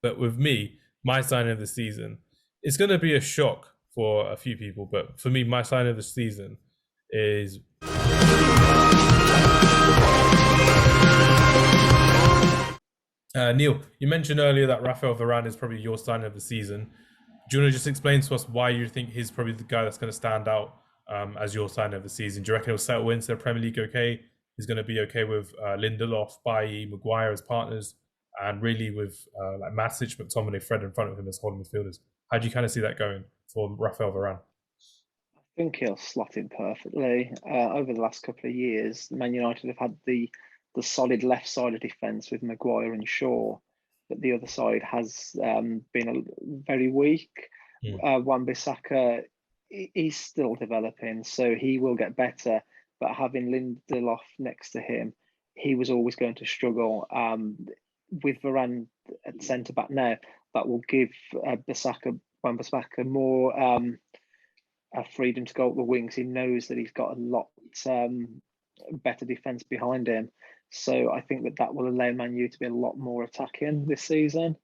But with me, my signing of the season, it's going to be a shock for a few people. But for me, my sign of the season is Neil. You mentioned earlier that Rafael Varane is probably your sign of the season. Do you want to just explain to us why you think he's probably the guy that's going to stand out as your sign of the season? Do you reckon he'll settle into the Premier League okay? He's going to be okay with Lindelof, Bailly, Maguire as partners, and really with like Matic, McTominay, Fred in front of him as holding midfielders. How do you kind of see that going for Rafael Varane? I think he'll slot in perfectly. Over the last couple of years, Man United have had the solid left side of defence with Maguire and Shaw, but the other side has been very weak. Mm. Wan-Bissaka, he's still developing, so he will get better. But having Lindelof next to him, he was always going to struggle. With Varane at centre back now, that will give Wan-Bissaka more freedom to go up the wings. He knows that he's got a lot better defence behind him. So I think that that will allow Man U to be a lot more attacking this season.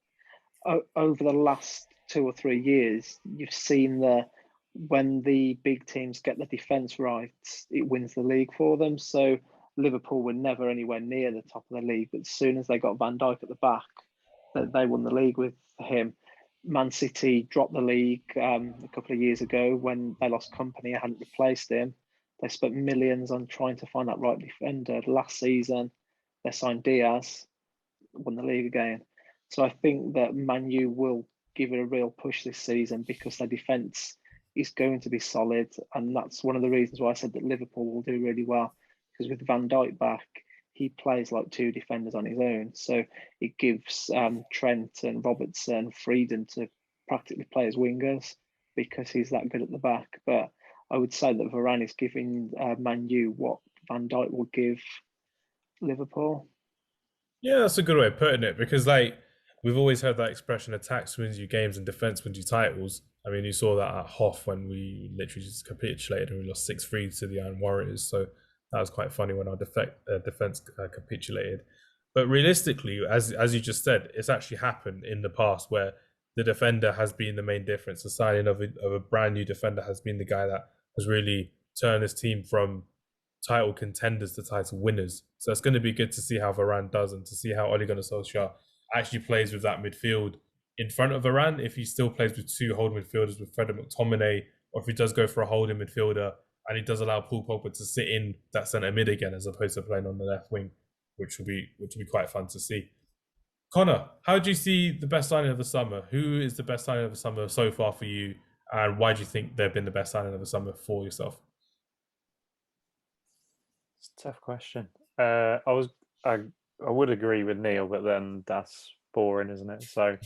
Over the last 2 or 3 years, you've seen when the big teams get the defence right, it wins the league for them. So Liverpool were never anywhere near the top of the league, but as soon as they got Van Dijk at the back, they won the league with him. Man City dropped the league a couple of years ago when they lost company. I hadn't replaced him. They spent millions on trying to find that right defender. Last season, they signed Diaz, won the league again. So I think that Man U will give it a real push this season because their defence is going to be solid. And that's one of the reasons why I said that Liverpool will do really well. Because with Van Dijk back, he plays like two defenders on his own. So it gives Trent and Robertson freedom to practically play as wingers because he's that good at the back. But I would say that Varane is giving Man U what Van Dijk will give Liverpool. Yeah, that's a good way of putting it because, like, we've always heard that expression: "Attacks wins you games and defense wins you titles." I mean, you saw that at Hoff when we literally just capitulated and we lost 6-3 to the Iron Warriors. So that was quite funny when our defense capitulated. But realistically, as you just said, it's actually happened in the past where the defender has been the main difference. The signing of a brand new defender has been the guy that has really turned this team from title contenders to title winners. So it's going to be good to see how Varane does and to see how Ole Gunnar Solskjaer actually plays with that midfield in front of Varane. If he still plays with two holding midfielders with Fred and McTominay, or if he does go for a holding midfielder and he does allow Paul Pogba to sit in that centre mid again as opposed to playing on the left wing, which will be quite fun to see. Connor, how do you see the best signing of the summer? Who is the best signing of the summer so far for you, and why do you think they've been the best signing of the summer for yourself? It's a tough question. I would agree with Neil, but then that's boring, isn't it? So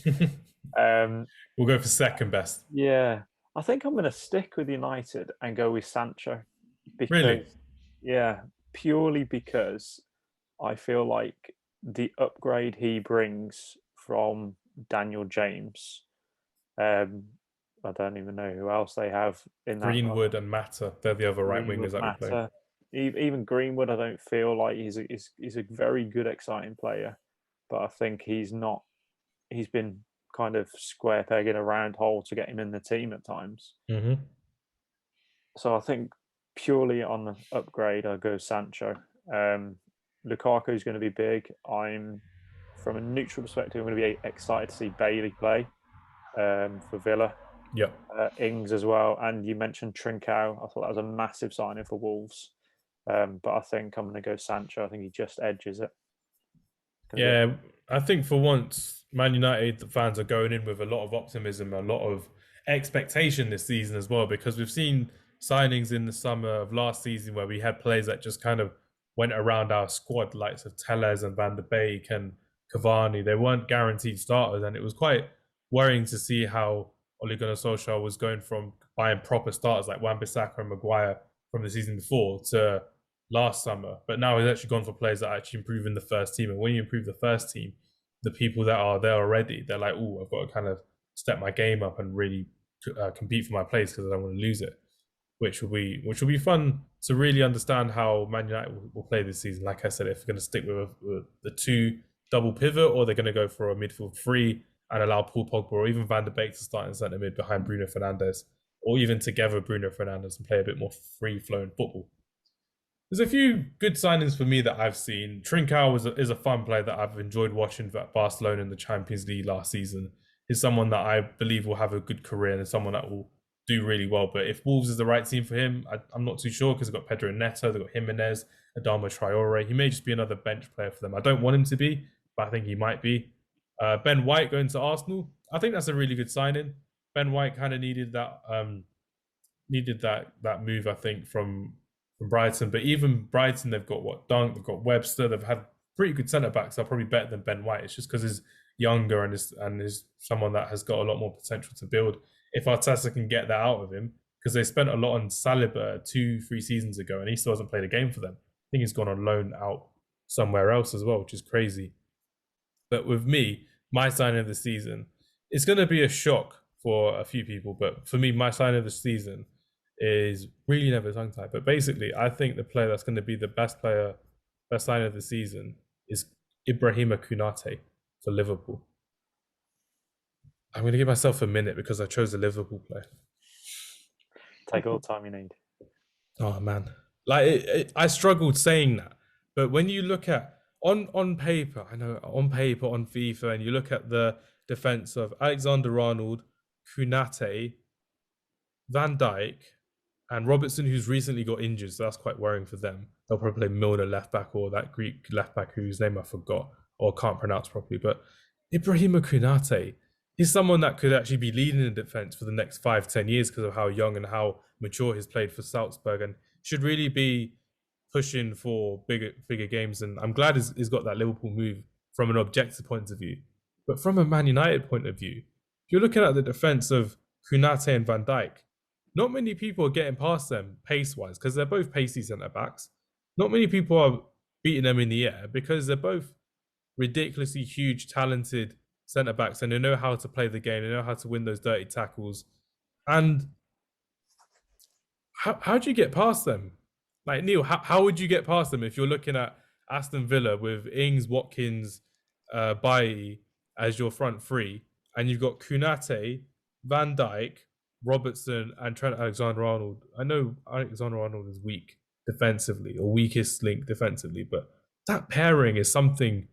um, We'll go for second best. yeah, I think I'm going to stick with United and go with Sancho Really? because yeah, purely because I feel like the upgrade he brings from Daniel James. Um, I don't even know who else they have in that Greenwood and Mata, they're the other right wingers Greenwood that we play. matter. Even Greenwood, I don't feel like he's a very good, exciting player, but I think he's not. He's been kind of square peg in a round hole to get him in the team at times. Mm-hmm. So I think purely on the upgrade, I go Sancho. Lukaku is going to be big. I'm from a neutral perspective. I'm going to be excited to see Bailey play for Villa. Yep. Ings as well, and you mentioned Trincao. I thought that was a massive signing for Wolves. But I think I'm going to go Sancho. I think he just edges it. Yeah, I think for once, Man United fans are going in with a lot of optimism, a lot of expectation this season as well, because we've seen signings in the summer of last season where we had players that just kind of went around our squad, likes of Tellez and Van der Beek and Cavani. They weren't guaranteed starters, and it was quite worrying to see how Ole Gunnar Solskjaer was going from buying proper starters like Wan-Bissaka and Maguire from the season before to last summer. But now he's actually gone for players that actually improve in the first team. And when you improve the first team, the people that are there already, they're like, oh, I've got to kind of step my game up and really compete for my place because I don't want to lose it. Which will be fun to really understand how Man United will play this season. Like I said, if they're going to stick with the two double pivot or they're going to go for a midfield three. and allow Paul Pogba or even Van de Beek to start in centre mid behind Bruno Fernandes, or even together Bruno Fernandes and play a bit more free-flowing football. There's a few good signings for me that I've seen. Trincao is a fun player that I've enjoyed watching at Barcelona in the Champions League last season. He's someone that I believe will have a good career and someone that will do really well. But if Wolves is the right team for him, I'm not too sure because they've got Pedro Neto, they've got Jimenez, Adama Traore. He may just be another bench player for them. I don't want him to be, but I think he might be. Ben White going to Arsenal. I think that's a really good signing. Ben White kind of needed that move, I think, from Brighton. But even Brighton, they've got Dunk, they've got Webster, they've had pretty good centre backs. Are probably better than Ben White. It's just because he's younger and is someone that has got a lot more potential to build. If Arteta can get that out of him, because they spent a lot on Saliba 2-3 seasons ago, and he still hasn't played a game for them. I think he's gone on loan out somewhere else as well, which is crazy. But with me, my signing of the season, it's going to be a shock for a few people, but for me, my signing of the season is really never tongue tied. But basically, I think the player that's going to be the best signing of the season is Ibrahima Konate for Liverpool. I'm going to give myself a minute because I chose a Liverpool player. Take all the time you need. Oh man, I struggled saying that, but when you look at on paper, I know on paper on FIFA, and you look at the defense of Alexander-Arnold, Konate, Van Dijk, and Robertson, who's recently got injured, so that's quite worrying for them. They'll probably play Milner left back or that Greek left back whose name I forgot or can't pronounce properly. But Ibrahima Konate, he's someone that could actually be leading the defense for the next 5-10 years because of how young and how mature he's played for Salzburg, and should really be pushing for bigger games. And I'm glad he's got that Liverpool move from an objective point of view. But from a Man United point of view, if you're looking at the defense of Konate and Van Dijk, not many people are getting past them pace-wise because they're both pacey centre-backs. Not many people are beating them in the air because they're both ridiculously huge, talented centre-backs, and they know how to play the game. They know how to win those dirty tackles. And how do you get past them? Like, Neil, how would you get past them if you're looking at Aston Villa with Ings, Watkins, Bailly as your front three, and you've got Konate, Van Dijk, Robertson, and Trent Alexander-Arnold? I know Alexander-Arnold is weak defensively, or weakest link defensively, but that pairing is something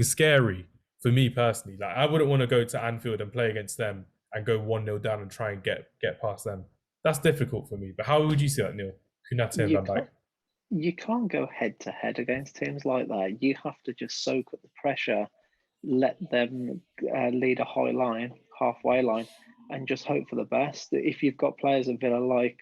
scary for me personally. Like, I wouldn't want to go to Anfield and play against them and go 1-0 down and try and get past them. That's difficult for me. But how would you see that, Neil? Konate and Van Dijk. You can't go head to head against teams like that. You have to just soak up the pressure, let them lead a high line, halfway line, and just hope for the best. If you've got players at Villa like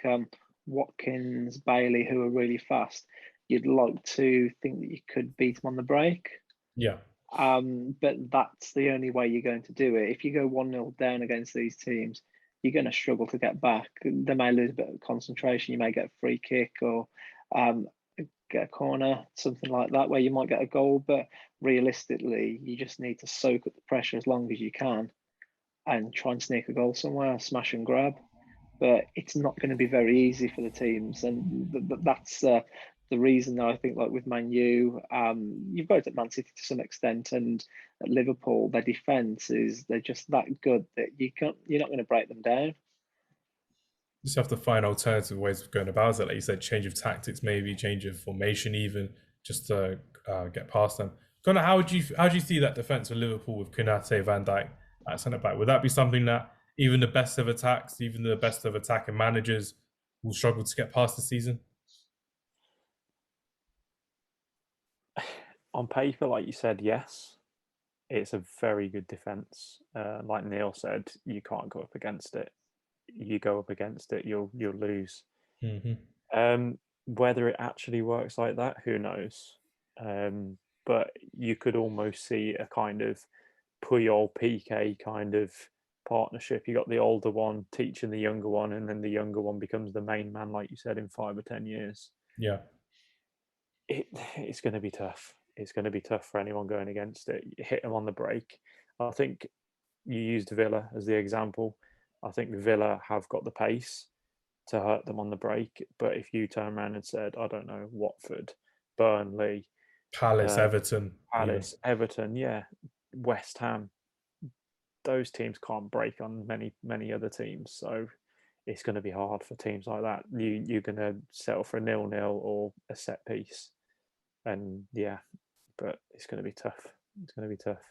Watkins, Bailey, who are really fast, you'd like to think that you could beat them on the break. Yeah. But that's the only way you're going to do it. If you go 1-0 down against these teams, you're going to struggle to get back. They may lose a bit of concentration. You may get a free kick or get a corner, something like that, where you might get a goal. But realistically, you just need to soak up the pressure as long as you can and try and sneak a goal somewhere, smash and grab. But it's not going to be very easy for the teams. And that's the reason I think, like with Man U, you've got it at Man City to some extent, and at Liverpool, their defence they're just that good that you're not going to break them down. Just have to find alternative ways of going about it. Like you said, change of tactics, maybe change of formation, even just to get past them. Connor, how do you see that defence for Liverpool with Konate, Van Dijk at centre back? Would that be something that even the best of attacks, even the best of attacking managers will struggle to get past this season? On paper, like you said, yes, it's a very good defence. Like Neil said, you can't go up against it. You go up against it, you'll lose. Mm-hmm. Whether it actually works like that, who knows? But you could almost see a kind of Puyol Piqué kind of partnership. You got the older one teaching the younger one, and then the younger one becomes the main man, like you said, in 5 or 10 years. Yeah, it's going to be tough. It's going to be tough for anyone going against it. You hit them on the break. I think you used Villa as the example. I think Villa have got the pace to hurt them on the break. But if you turn around and said, I don't know, Watford, Burnley, Palace, Everton, Everton, yeah, West Ham, those teams can't break on many other teams. So it's going to be hard for teams like that. You're going to settle for a 0-0 or a set piece, and yeah, but it's going to be tough. It's going to be tough.